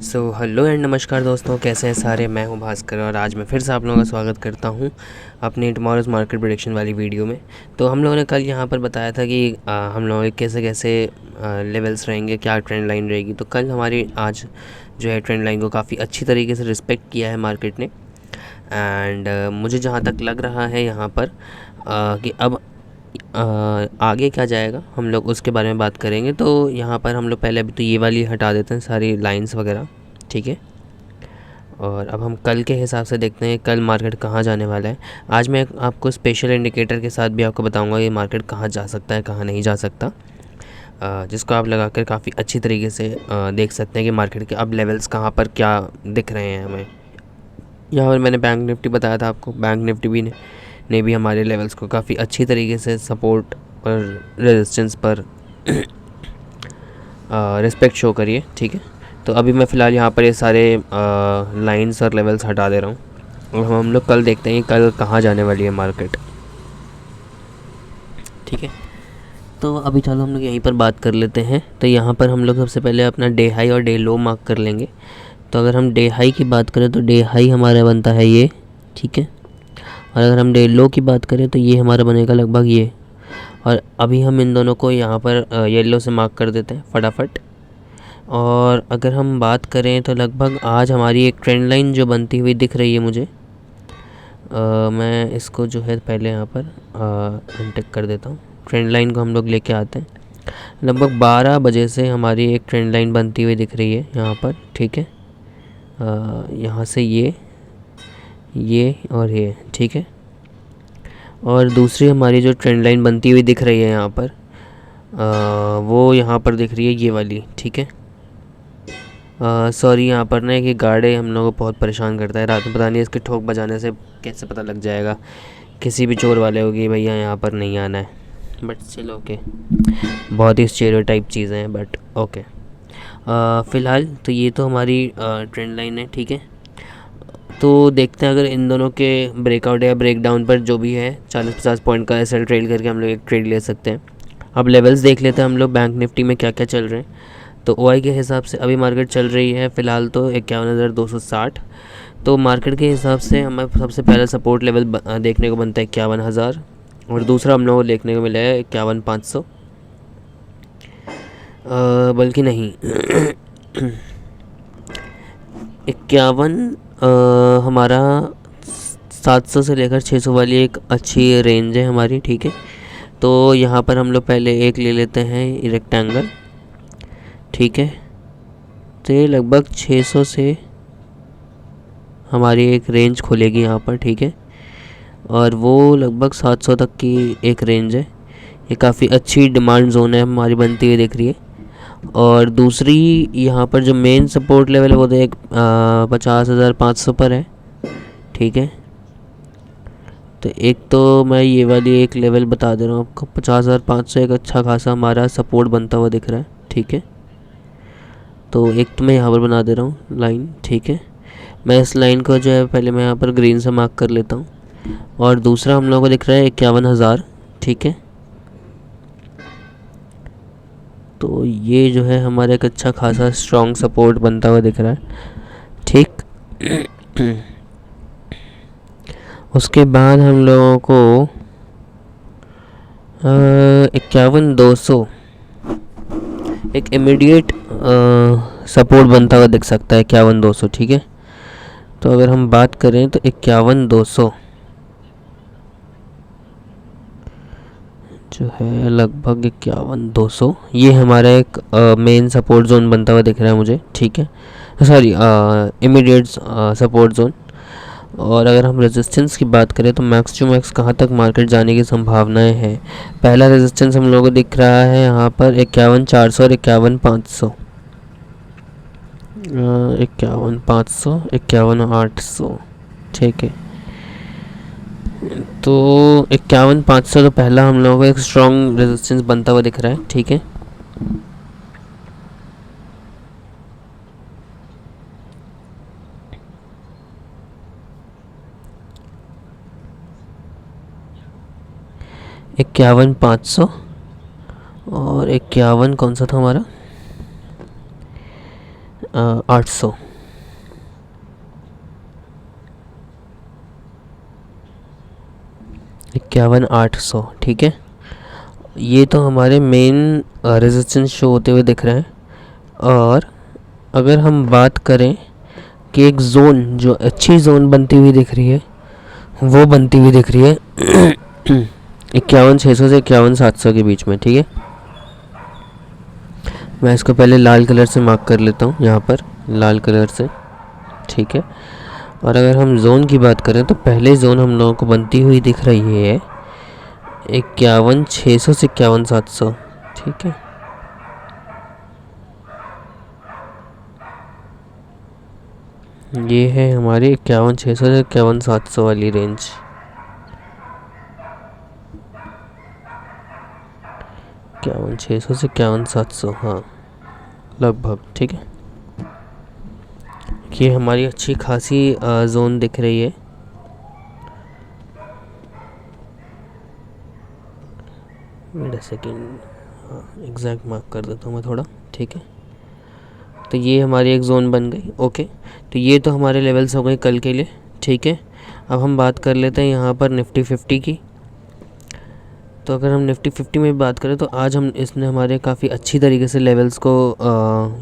Hello and नमस्कार दोस्तों, कैसे हैं सारे। मैं हूं भास्कर और आज मैं फिर से आप लोगों का स्वागत करता हूं अपनी टुमारोज़ मार्केट प्रेडिक्शन वाली वीडियो में। तो हम लोगों ने कल यहां पर बताया था कि हम लोगों के कैसे कैसे लेवल्स रहेंगे, क्या ट्रेंड लाइन रहेगी। तो कल हमारी आज जो है ट्रेंड लाइन को काफ़ी अच्छी तरीके से रिस्पेक्ट किया है मार्केट ने। एंड मुझे जहाँ तक लग रहा है यहाँ पर कि अब आगे क्या जाएगा हम लोग उसके बारे में बात करेंगे। तो यहाँ पर हम लोग पहले अभी तो ये वाली हटा देते हैं सारी लाइंस वगैरह, ठीक है। और अब हम कल के हिसाब से देखते हैं कल मार्केट कहाँ जाने वाला है। आज मैं आपको स्पेशल इंडिकेटर के साथ भी आपको बताऊंगा ये मार्केट कहाँ जा सकता है, कहाँ नहीं जा सकता, जिसको आप लगाकर काफ़ी अच्छी तरीके से देख सकते हैं कि मार्केट के अब लेवल्स कहाँ पर क्या दिख रहे हैं हमें। यहाँ पर मैंने बैंक निफ्टी बताया था आपको, बैंक निफ्टी भी ने भी हमारे लेवल्स को काफ़ी अच्छी तरीके से सपोर्ट और रेजिस्टेंस पर रिस्पेक्ट शो करिए, ठीक है। तो अभी मैं फ़िलहाल यहाँ पर ये सारे लाइंस और लेवल्स हटा दे रहा हूँ और हम लोग कल देखते हैं कि कल कहाँ जाने वाली है मार्केट, ठीक है। तो अभी चलो हम लोग यहीं पर बात कर लेते हैं। तो यहाँ पर हम लोग सबसे पहले अपना डे हाई और डे लो मार्क कर लेंगे। तो अगर हम डे हाई की बात करें तो डे हाई हमारा बनता है ये, ठीक है। और अगर हम डे लो की बात करें तो ये हमारा बनेगा लगभग ये। और अभी हम इन दोनों को यहाँ पर येलो से मार्क कर देते हैं फटाफट। और अगर हम बात करें तो लगभग आज हमारी एक ट्रेंड लाइन जो बनती हुई दिख रही है मुझे, मैं इसको जो है पहले यहाँ पर अनटिक कर देता हूँ। ट्रेंड लाइन को हम लोग लेके आते हैं। लगभग 12 बजे से हमारी एक ट्रेंड लाइन बनती हुई दिख रही है यहाँ पर, ठीक है। यहाँ से ये और ये, ठीक है। और दूसरी हमारी जो ट्रेंड लाइन बनती हुई दिख रही है यहाँ पर, वो यहाँ पर दिख रही है ये वाली, ठीक है। सॉरी, यहाँ पर ना एक गार्ड हम लोगों को बहुत परेशान करता है रात में, पता नहीं इसके ठोक बजाने से कैसे पता लग जाएगा किसी भी चोर वाले होगी भैया यहाँ पर नहीं आना है। बट चलो ओके, बहुत ही स्टेरियोटाइप चीज़ें हैं बट ओके। फ़िलहाल तो ये तो हमारी ट्रेंड लाइन है, ठीक है। तो देखते हैं अगर इन दोनों के ब्रेकआउट या ब्रेकडाउन पर जो भी है 40-50 पॉइंट का एसएल ट्रेड करके हम लोग एक ट्रेड ले सकते हैं। अब लेवल्स देख लेते हैं हम लोग बैंक निफ्टी में क्या क्या चल रहे हैं। तो ओआई के हिसाब से अभी मार्केट चल रही है फ़िलहाल तो 51,260। तो मार्केट के हिसाब से हमें सबसे पहला सपोर्ट लेवल देखने को बनता है 51,000 और दूसरा हम लोगों को देखने को मिला है 51,500, बल्कि नहीं 51 हमारा 700 से लेकर 600 वाली एक अच्छी रेंज है हमारी, ठीक है। तो यहाँ पर हम लोग पहले एक ले लेते हैं रेक्टेंगल, ठीक है। तो ये लगभग 600 से हमारी एक रेंज खुलेगी यहाँ पर, ठीक है। और वो लगभग 700 तक की एक रेंज है। ये काफ़ी अच्छी डिमांड जोन है हमारी बनती हुई दिख रही है। और दूसरी यहाँ पर जो मेन सपोर्ट लेवल है वो तो एक 50,500 पर है, ठीक है। तो एक तो मैं ये वाली एक लेवल बता दे रहा हूँ आपको, 50,500 एक अच्छा खासा हमारा सपोर्ट बनता हुआ दिख रहा है, ठीक है। तो एक तो मैं यहाँ पर बना दे रहा हूँ लाइन, ठीक है। मैं इस लाइन को जो है पहले मैं यहाँ पर ग्रीन से मार्क कर लेता हूँ। और दूसरा हम लोगों को दिख रहा है 51,000, ठीक है। तो ये जो है हमारा एक अच्छा खासा स्ट्रॉन्ग सपोर्ट बनता हुआ दिख रहा है, ठीक। उसके बाद हम लोगों को 51,200 एक इमीडिएट सपोर्ट बनता हुआ दिख सकता है, 51,200, ठीक है। तो अगर हम बात करें तो 51,200 जो है लगभग 51,200 ये हमारा एक मेन सपोर्ट जोन बनता हुआ दिख रहा है मुझे, ठीक है। Sorry, immediate support zone. और अगर हम रेजिस्टेंस की बात करें तो मैक्स टू मैक्स कहाँ तक मार्केट जाने की संभावनाएं हैं। पहला रेजिस्टेंस हम लोगों को दिख रहा है यहाँ पर 51,400 और 51,500, 51,500 51,800, ठीक है। तो 51,500 तो पहला हम लोगों को एक स्ट्रॉन्ग रेजिस्टेंस बनता हुआ दिख रहा है, ठीक है। इक्यावन 500 और 51 कौन सा था हमारा, 800। इक्यावन 800, ठीक है। ये तो हमारे मेन रेजिस्टेंस शो होते हुए दिख रहे हैं। और अगर हम बात करें कि एक जोन, जो अच्छी जोन बनती हुई दिख रही है, वो बनती हुई दिख रही है 51,600 से 51,700 के बीच में, ठीक है। मैं इसको पहले लाल कलर से मार्क कर लेता हूँ, यहाँ पर लाल कलर से, ठीक है। और अगर हम जोन की बात करें तो पहले जोन हम लोगों को बनती हुई दिख रही है 51,600 से 51,700, ठीक है। ये है हमारी 51,600 से 51,700 वाली रेंज। 51,600 से 51,700, हाँ लगभग, ठीक है। ये हमारी अच्छी खासी जोन दिख रही है। वेट अ सेकेंड, हाँ एग्जैक्ट मार्क कर देता हूँ मैं थोड़ा, ठीक है। तो ये हमारी एक जोन बन गई, ओके। तो ये तो हमारे लेवल्स हो गए कल के लिए, ठीक है। अब हम बात कर लेते हैं यहाँ पर निफ्टी 50 की। तो अगर हम निफ्टी 50 में बात करें तो आज इसने हमारे काफ़ी अच्छी तरीके से लेवल्स को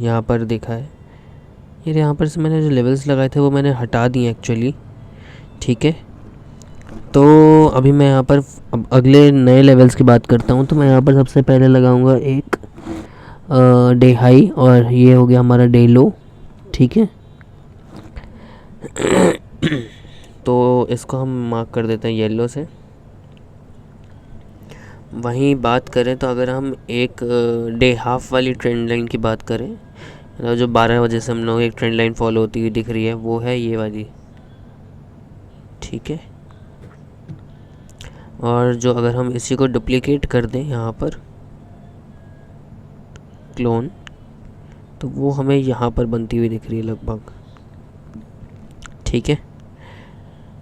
यहाँ पर देखा है। ये यहाँ पर से मैंने जो लेवल्स लगाए थे वो मैंने हटा दिए एक्चुअली, ठीक है। तो अभी मैं यहाँ पर अगले नए लेवल्स की बात करता हूँ। तो मैं यहाँ पर सबसे पहले लगाऊंगा एक डे हाई, और ये हो गया हमारा डे लो, ठीक है। तो इसको हम मार्क कर देते हैं येलो से। वहीं बात करें तो अगर हम एक डे हाफ वाली ट्रेंड लाइन की बात करें, जो 12 बजे से हम लोग एक ट्रेंड लाइन फॉलो होती हुई दिख रही है, वो है ये वाली, ठीक है। और जो अगर हम इसी को डुप्लीकेट कर दें यहाँ पर क्लोन, तो वो हमें यहाँ पर बनती हुई दिख रही है लगभग, ठीक है।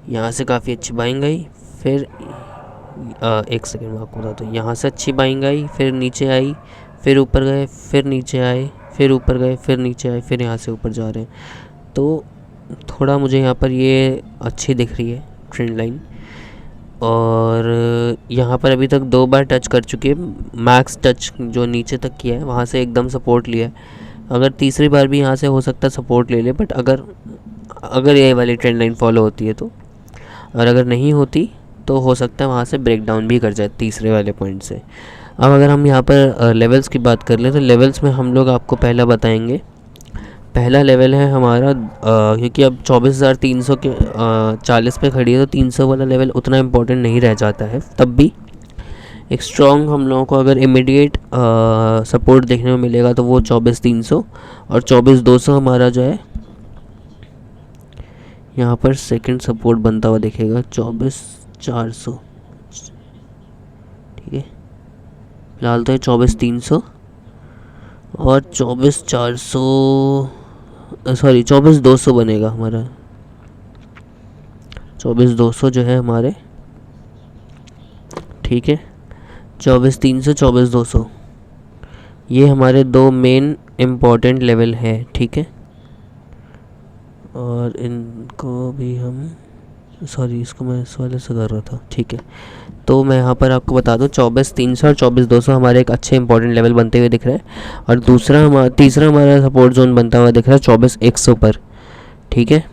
यहाँ से काफ़ी अच्छी बाइंग आई, फिर एक सेकेंड में आपको बताता हूँ। यहाँ से अच्छी बाइंग आई, फिर नीचे आई, फिर ऊपर गए, फिर नीचे आए, फिर ऊपर गए, फिर नीचे आए, फिर यहाँ से ऊपर जा रहे हैं। तो थोड़ा मुझे यहाँ पर ये अच्छी दिख रही है ट्रेंड लाइन। और यहाँ पर अभी तक 2 बार टच कर चुकी है, मैक्स टच जो नीचे तक किया है वहाँ से एकदम सपोर्ट लिया है। अगर तीसरी बार भी यहाँ से हो सकता है सपोर्ट ले ले, बट अगर ये वाली ट्रेंड लाइन फॉलो होती है तो, और अगर नहीं होती तो हो सकता है वहाँ से ब्रेक डाउन भी कर जाए तीसरे वाले पॉइंट से। अब अगर हम यहाँ पर लेवल्स की बात कर लें तो लेवल्स में हम लोग आपको पहला बताएंगे। पहला लेवल है हमारा, क्योंकि अब 24,300 के 40 पे खड़ी है, तो 300 वाला लेवल उतना इम्पोर्टेंट नहीं रह जाता है। तब भी एक स्ट्रॉन्ग हम लोगों को अगर इमीडिएट सपोर्ट देखने को मिलेगा तो वो 24,300 और 24,200 हमारा जो है यहाँ पर सेकंड सपोर्ट बनता हुआ दिखेगा, 24,400, ठीक है। फिलहाल तो है 24,300 और 24,400, सॉरी 24,200 बनेगा हमारा। 24,200 जो है हमारे, ठीक है। 24,300, 24,200 ये हमारे 2 मेन इम्पॉर्टेंट लेवल है, ठीक है। और इनको भी हम, सॉरी इसको मैं इस वाले से कर रहा था, ठीक है। तो मैं यहाँ पर आपको बता दूँ 24,300 और 24,200 हमारे एक अच्छे इंपॉर्टेंट लेवल बनते हुए दिख रहे हैं। और तीसरा हमारा सपोर्ट जोन बनता हुआ दिख रहा है 24,100 पर, ठीक है।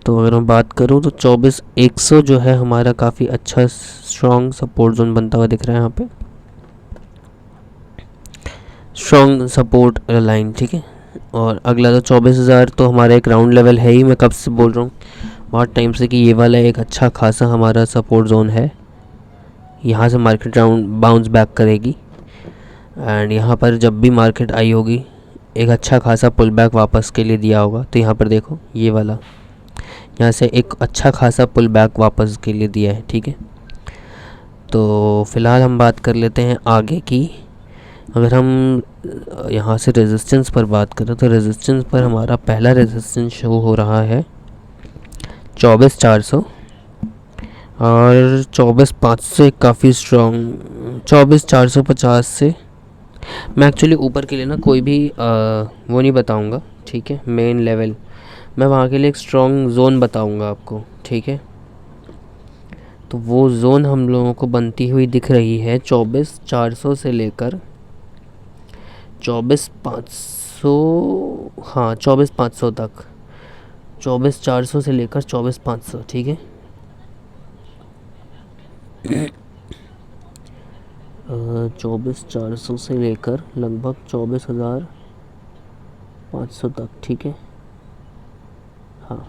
तो अगर मैं बात करूँ तो 24,100 जो है हमारा काफ़ी अच्छा स्ट्रॉन्ग सपोर्ट जोन बनता हुआ दिख रहा है यहाँ पे, स्ट्रॉन्ग सपोर्ट लाइन, ठीक है। और अगला तो 24,000 तो हमारा एक राउंड लेवल है ही, मैं कब से बोल रहा हूँ बहुत टाइम से कि ये वाला एक अच्छा खासा हमारा सपोर्ट जोन है। यहाँ से मार्केट राउंड बाउंस बैक करेगी, एंड यहाँ पर जब भी मार्केट आई होगी एक अच्छा खासा पुल बैक वापस के लिए दिया होगा। तो यहाँ पर देखो ये वाला, यहाँ से एक अच्छा खासा पुल बैक वापस के लिए दिया है, ठीक है। तो फ़िलहाल हम बात कर लेते हैं आगे की। अगर हम यहाँ से रेजिस्टेंस पर बात करें तो रेजिस्टेंस पर हमारा पहला रेजिस्टेंस शो हो रहा है 24,400 और 24,500 काफ़ी स्ट्रॉन्ग, 24,450 से मैं एक्चुअली ऊपर के लिए ना कोई भी वो नहीं बताऊंगा, ठीक है, मेन लेवल। मैं वहाँ के लिए एक स्ट्रॉन्ग जोन बताऊंगा आपको, ठीक है। तो वो जोन हम लोगों को बनती हुई दिख रही है 24,400 से लेकर 24,500, हाँ 24,500 तक, 24,400 से लेकर 24,500, ठीक है। 24,400 से लेकर लगभग 24,500 तक, ठीक है। हाँ,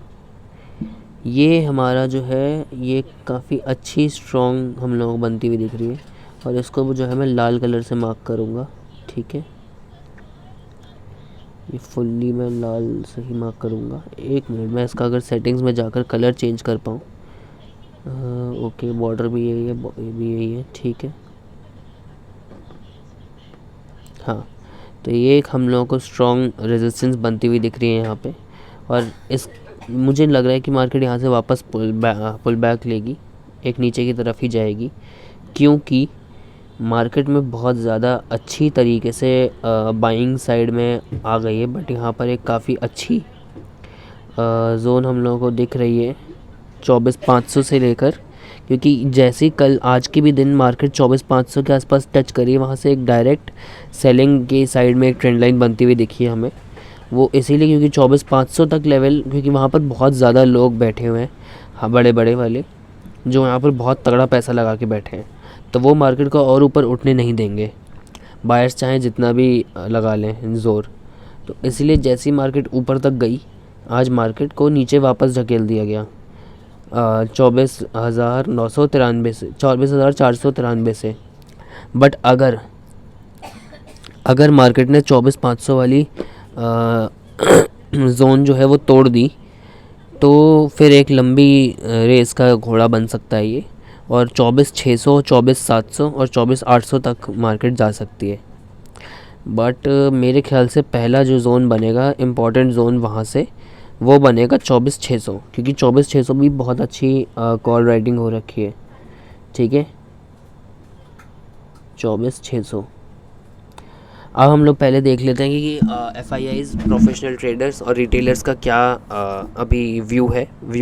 ये हमारा जो है ये काफ़ी अच्छी स्ट्रॉन्ग हम लोगों को बनती हुई दिख रही है, और इसको जो है मैं लाल कलर से मार्क करूँगा, ठीक है। ये फुल्ली मैं लाल से ही मार्क करूँगा। एक मिनट, मैं इसका अगर सेटिंग्स में जाकर कलर चेंज कर पाऊँ। ओके, बॉर्डर भी यही है, ये भी यही है, ठीक है। हाँ, तो ये एक हम लोगों को स्ट्रॉन्ग रेजिस्टेंस बनती हुई दिख रही है यहाँ पे, और इस मुझे लग रहा है कि मार्केट यहाँ से वापस पुल बैक लेगी, एक नीचे की तरफ ही जाएगी, क्योंकि मार्केट में बहुत ज़्यादा अच्छी तरीके से बाइंग साइड में आ गई है। बट यहाँ पर एक काफ़ी अच्छी जोन हम लोगों को दिख रही है 24,500 से लेकर, क्योंकि जैसे ही कल आज के भी दिन मार्केट 24,500 के आसपास टच करी, वहाँ से एक डायरेक्ट सेलिंग के साइड में एक ट्रेंड लाइन बनती हुई दिखी है हमें। वो इसीलिए क्योंकि 24,500 तक लेवल, क्योंकि वहाँ पर बहुत ज़्यादा लोग बैठे हुए हैं, हाँ, बड़े बड़े वाले जो यहाँ पर बहुत तगड़ा पैसा लगा के बैठे हैं, तो वो मार्केट को और ऊपर उठने नहीं देंगे, बायर्स चाहे जितना भी लगा लें ज़ोर। तो इसलिए जैसी मार्केट ऊपर तक गई, आज मार्केट को नीचे वापस धकेल दिया गया 24,993 से, 24,493 से। बट अगर मार्केट ने 24,500 वाली जोन जो है वो तोड़ दी, तो फिर एक लंबी रेस का घोड़ा बन सकता है ये, और 24,600, 24,700 और 24,800 तक मार्केट जा सकती है। बट मेरे ख्याल से पहला जो ज़ोन बनेगा, इम्पॉर्टेंट ज़ोन वहाँ से, वो बनेगा 24,600, क्योंकि 24,600 भी बहुत अच्छी कॉल राइटिंग हो रखी है, ठीक है। 24,600। अब हम लोग पहले देख लेते हैं कि FIIs, प्रोफेशनल ट्रेडर्स और रिटेलर्स का क्या अभी व्यू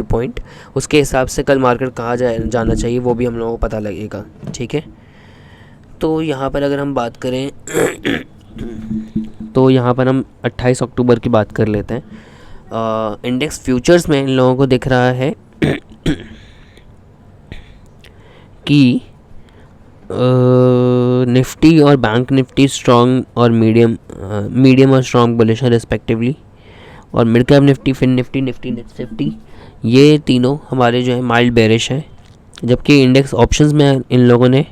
पॉइंट, उसके हिसाब से कल मार्केट कहाँ जाना चाहिए वो भी हम लोगों को पता लगेगा, ठीक है। तो यहाँ पर अगर हम बात करें तो यहाँ पर हम 28 अक्टूबर की बात कर लेते हैं। इंडेक्स फ्यूचर्स में इन लोगों को दिख रहा है कि निफ्टी और बैंक निफ्टी स्ट्रॉन्ग और मीडियम और स्ट्रॉन्ग बुलिश है रिस्पेक्टिवली, और mid cap Nifty, fin Nifty, Nifty Nifty, ये तीनों हमारे जो है माइल्ड बेरिश है। जबकि इंडेक्स ऑप्शंस में इन लोगों ने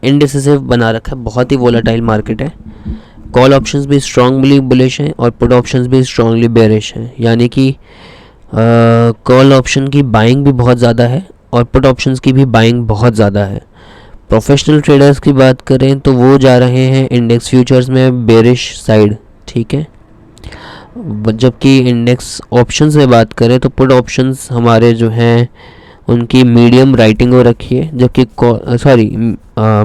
इंडिसिसिव बना रखा है, बहुत ही वोलेटाइल मार्केट है। कॉल ऑप्शंस भी स्ट्रांगली बुलिश हैं और पुट ऑप्शंस भी स्ट्रांगली बेरिश हैं, यानी कि कॉल ऑप्शन की बाइंग भी बहुत ज़्यादा है और पुट ऑप्शंस की भी बाइंग बहुत ज़्यादा है। प्रोफेशनल ट्रेडर्स की बात करें तो वो जा रहे हैं इंडेक्स फ्यूचर्स में बेरिश साइड, ठीक है। जबकि इंडेक्स ऑप्शंस में बात करें तो पुट ऑप्शंस हमारे जो हैं उनकी मीडियम राइटिंग हो रखी है, जबकि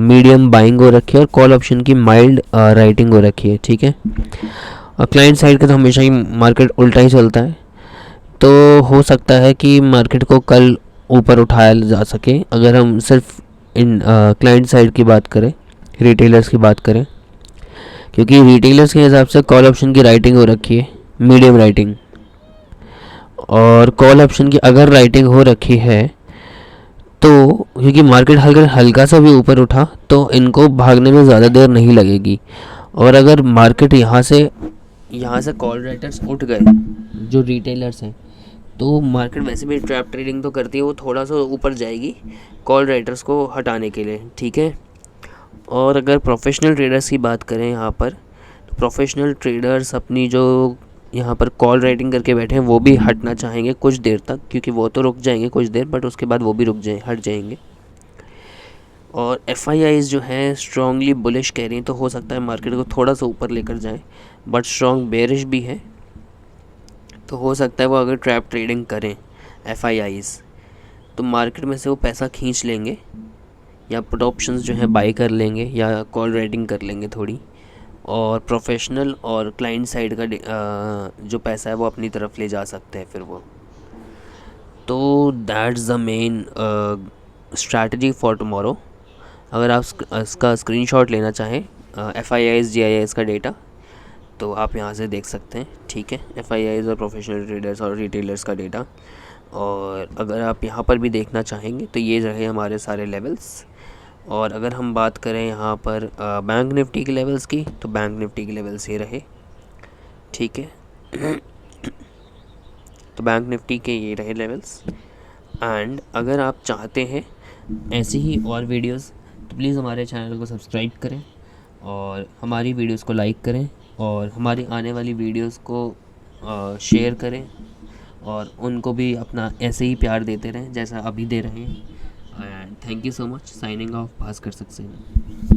मीडियम बाइंग हो रखी है, और कॉल ऑप्शन की माइल्ड राइटिंग हो रखी है, ठीक है। और क्लाइंट साइड का तो हमेशा ही मार्केट उल्टा ही चलता है, तो हो सकता है कि मार्केट को कल ऊपर उठाया जा सके अगर हम सिर्फ इन क्लाइंट साइड की बात करें, रिटेलर्स की बात करें, क्योंकि रिटेलर्स के हिसाब से कॉल ऑप्शन की राइटिंग हो रखी है मीडियम राइटिंग, और कॉल ऑप्शन की अगर राइटिंग हो रखी है तो क्योंकि मार्केट हल्का सा भी ऊपर उठा तो इनको भागने में ज़्यादा देर नहीं लगेगी। और अगर मार्केट यहाँ से कॉल राइटर्स उठ गए जो रिटेलर्स हैं, तो मार्केट वैसे भी ट्रैप ट्रेडिंग तो करती है, वो थोड़ा सा ऊपर जाएगी कॉल राइटर्स को हटाने के लिए, ठीक है। और अगर प्रोफेशनल ट्रेडर्स की बात करें यहाँ पर, तो प्रोफेशनल ट्रेडर्स अपनी जो यहाँ पर कॉल राइटिंग करके बैठे हैं वो भी हटना चाहेंगे कुछ देर तक, क्योंकि वो तो रुक जाएंगे कुछ देर, बट उसके बाद वो भी हट जाएंगे। और FIIs जो हैं स्ट्रांगली बुलिश कह रही हैं, तो हो सकता है मार्केट को थोड़ा सा ऊपर लेकर जाएं, बट स्ट्रॉन्ग बेरिश भी है, तो हो सकता है वो अगर ट्रैप ट्रेडिंग करें FIIs तो मार्केट में से वो पैसा खींच लेंगे, या पुट ऑप्शंस जो है बाई कर लेंगे, या कॉल राइटिंग कर लेंगे थोड़ी, और प्रोफेशनल और क्लाइंट साइड का जो पैसा है वो अपनी तरफ ले जा सकते हैं फिर वो। तो that's the main strategy for tomorrow. अगर आप इसका स्क्रीनशॉट लेना चाहें FIIs GIIs का डेटा, तो आप यहाँ से देख सकते हैं, ठीक है। FIIs और प्रोफेशनल ट्रेडर्स और रिटेलर्स का डेटा। और अगर आप यहाँ पर भी देखना चाहेंगे तो ये रहे हमारे सारे लेवल्स। और अगर हम बात करें यहाँ पर बैंक निफ्टी के लेवल्स की, तो बैंक निफ्टी के लेवल्स ये रहे, ठीक है। तो बैंक निफ्टी के ये रहे लेवल्स। एंड अगर आप चाहते हैं ऐसी ही और वीडियोस, तो प्लीज़ हमारे चैनल को सब्सक्राइब करें और हमारी वीडियोस को लाइक करें और हमारी आने वाली वीडियोस को शेयर करें और उनको भी अपना ऐसे ही प्यार देते रहें जैसा अभी दे रहे हैं। And thank you so much. Signing off Bhaskar Saxena.